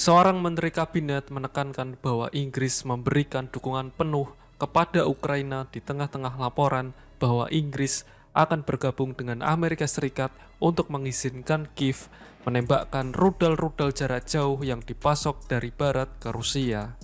Seorang menteri kabinet menekankan bahwa Inggris memberikan dukungan penuh kepada Ukraina di tengah-tengah laporan bahwa Inggris akan bergabung dengan Amerika Serikat untuk mengizinkan Kiev menembakkan rudal-rudal jarak jauh yang dipasok dari barat ke Rusia.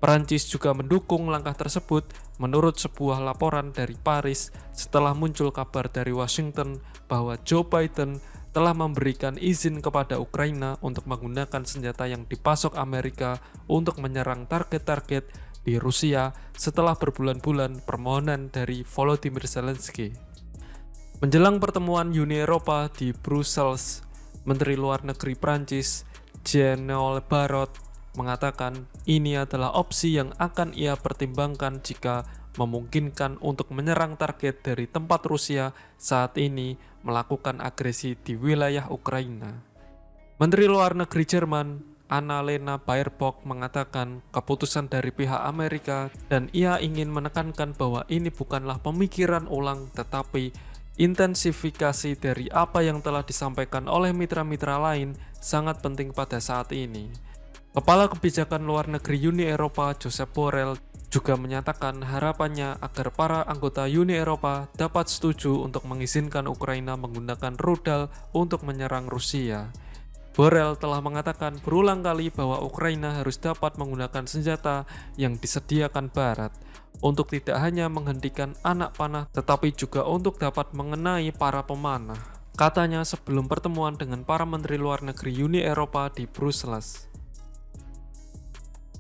Perancis juga mendukung langkah tersebut menurut sebuah laporan dari Paris setelah muncul kabar dari Washington bahwa Joe Biden telah memberikan izin kepada Ukraina untuk menggunakan senjata yang dipasok Amerika untuk menyerang target-target di Rusia setelah berbulan-bulan permohonan dari Volodymyr Zelensky. Menjelang pertemuan Uni Eropa di Brussels, Menteri Luar Negeri Prancis, Jean-Noël Barrot, mengatakan ini adalah opsi yang akan ia pertimbangkan jika memungkinkan untuk menyerang target dari tempat Rusia saat ini melakukan agresi di wilayah Ukraina. Menteri Luar Negeri Jerman, Annalena Baerbock, mengatakan keputusan dari pihak Amerika dan ia ingin menekankan bahwa ini bukanlah pemikiran ulang tetapi intensifikasi dari apa yang telah disampaikan oleh mitra-mitra lain sangat penting pada saat ini. Kepala Kebijakan Luar Negeri Uni Eropa, Josep Borrell, juga menyatakan harapannya agar para anggota Uni Eropa dapat setuju untuk mengizinkan Ukraina menggunakan rudal untuk menyerang Rusia. Borrell telah mengatakan berulang kali bahwa Ukraina harus dapat menggunakan senjata yang disediakan Barat untuk tidak hanya menghentikan anak panah tetapi juga untuk dapat mengenai para pemanah. Katanya sebelum pertemuan dengan para menteri luar negeri Uni Eropa di Brussels.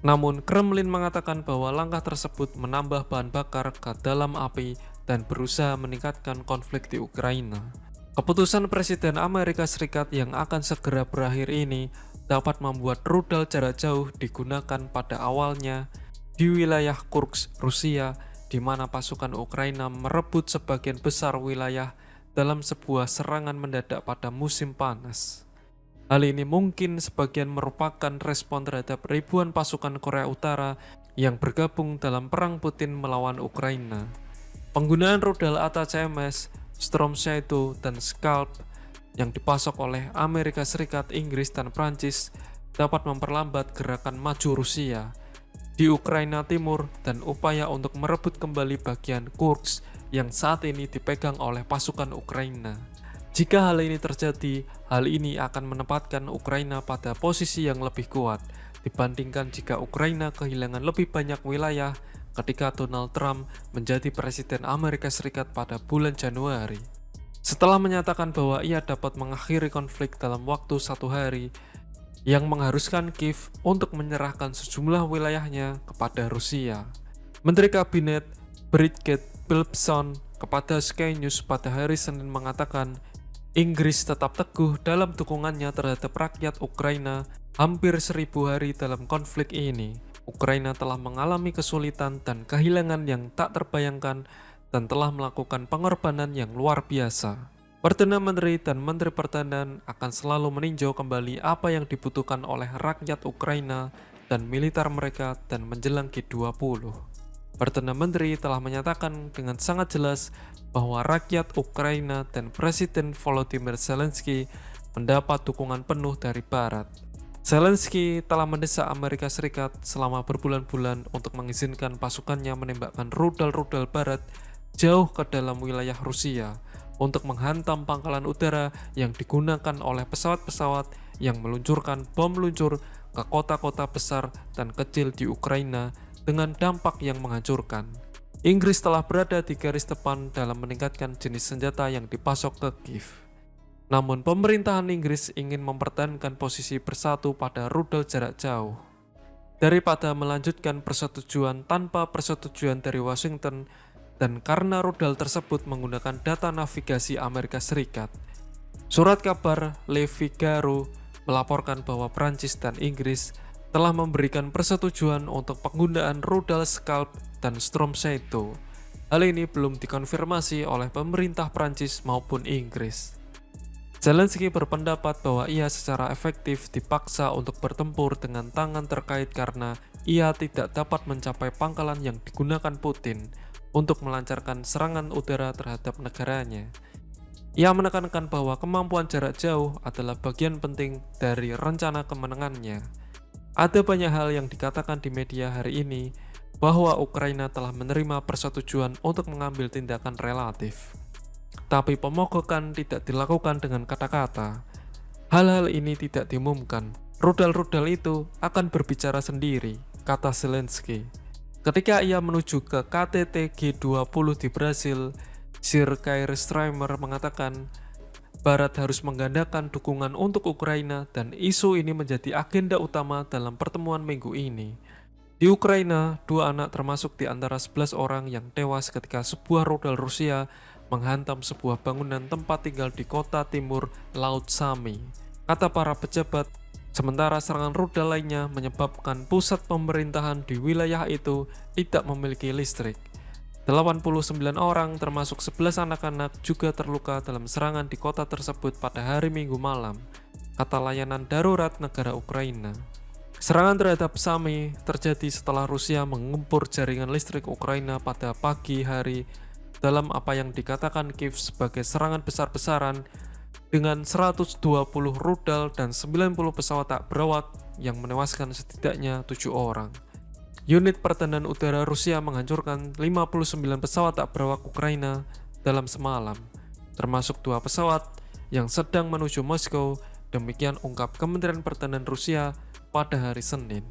Namun Kremlin mengatakan bahwa langkah tersebut menambah bahan bakar ke dalam api dan berusaha meningkatkan konflik di Ukraina. Keputusan Presiden Amerika Serikat yang akan segera berakhir ini dapat membuat rudal jarak jauh digunakan pada awalnya di wilayah Kursk, Rusia, di mana pasukan Ukraina merebut sebagian besar wilayah dalam sebuah serangan mendadak pada musim panas. Hal ini mungkin sebagian merupakan respon terhadap ribuan pasukan Korea Utara yang bergabung dalam perang Putin melawan Ukraina. Penggunaan rudal ATACMS, Storm Shadow, dan Scalp yang dipasok oleh Amerika Serikat, Inggris, dan Prancis dapat memperlambat gerakan maju Rusia di Ukraina Timur dan upaya untuk merebut kembali bagian Kursk yang saat ini dipegang oleh pasukan Ukraina. Jika hal ini terjadi, hal ini akan menempatkan Ukraina pada posisi yang lebih kuat dibandingkan jika Ukraina kehilangan lebih banyak wilayah ketika Donald Trump menjadi Presiden Amerika Serikat pada bulan Januari. Setelah menyatakan bahwa ia dapat mengakhiri konflik dalam waktu 1 hari, yang mengharuskan Kiev untuk menyerahkan sejumlah wilayahnya kepada Rusia. Menteri Kabinet Brigitte Philipson kepada Sky News pada hari Senin mengatakan Inggris tetap teguh dalam dukungannya terhadap rakyat Ukraina hampir 1000 hari dalam konflik ini. Ukraina telah mengalami kesulitan dan kehilangan yang tak terbayangkan dan telah melakukan pengorbanan yang luar biasa. Perdana Menteri dan Menteri Pertahanan akan selalu meninjau kembali apa yang dibutuhkan oleh rakyat Ukraina dan militer mereka dan menjelang G20. Perdana Menteri telah menyatakan dengan sangat jelas bahwa rakyat Ukraina dan Presiden Volodymyr Zelensky mendapat dukungan penuh dari Barat. Zelensky telah mendesak Amerika Serikat selama berbulan-bulan untuk mengizinkan pasukannya menembakkan rudal-rudal Barat jauh ke dalam wilayah Rusia untuk menghantam pangkalan udara yang digunakan oleh pesawat-pesawat yang meluncurkan bom luncur ke kota-kota besar dan kecil di Ukraina dengan dampak yang menghancurkan. Inggris telah berada di garis depan dalam meningkatkan jenis senjata yang dipasok ke Kiev. Namun pemerintahan Inggris ingin mempertahankan posisi bersatu pada rudal jarak jauh. Daripada melanjutkan persetujuan tanpa persetujuan dari Washington, dan karena rudal tersebut menggunakan data navigasi Amerika Serikat. Surat kabar Le Figaro melaporkan bahwa Prancis dan Inggris telah memberikan persetujuan untuk penggunaan rudal Scalp dan Storm Shadow. Hal ini belum dikonfirmasi oleh pemerintah Prancis maupun Inggris. Zelensky berpendapat bahwa ia secara efektif dipaksa untuk bertempur dengan tangan terkait karena ia tidak dapat mencapai pangkalan yang digunakan Putin untuk melancarkan serangan udara terhadap negaranya. Ia menekankan bahwa kemampuan jarak jauh adalah bagian penting dari rencana kemenangannya. Ada banyak hal yang dikatakan di media hari ini bahwa Ukraina telah menerima persetujuan untuk mengambil tindakan relatif. Tapi pemogokan tidak dilakukan dengan kata-kata. Hal-hal ini tidak diumumkan. Rudal-rudal itu akan berbicara sendiri, kata Zelensky. Ketika ia menuju ke KTT G20 di Brasil, Sir Keir Starmer mengatakan Barat harus menggandakan dukungan untuk Ukraina dan isu ini menjadi agenda utama dalam pertemuan minggu ini. Di Ukraina, 2 anak termasuk di antara 11 orang yang tewas ketika sebuah rudal Rusia menghantam sebuah bangunan tempat tinggal di kota timur Laut Sami, kata para pejabat. Sementara serangan rudal lainnya menyebabkan pusat pemerintahan di wilayah itu tidak memiliki listrik. 89 orang termasuk 11 anak-anak juga terluka dalam serangan di kota tersebut pada hari Minggu malam, kata layanan darurat negara Ukraina. Serangan terhadap Sami terjadi setelah Rusia mengempur jaringan listrik Ukraina pada pagi hari dalam apa yang dikatakan Kiev sebagai serangan besar-besaran dengan 120 rudal dan 90 pesawat tak berawak yang menewaskan setidaknya 7 orang. Unit pertahanan udara Rusia menghancurkan 59 pesawat tak berawak Ukraina dalam semalam, termasuk 2 pesawat yang sedang menuju Moskow, demikian ungkap Kementerian Pertahanan Rusia pada hari Senin.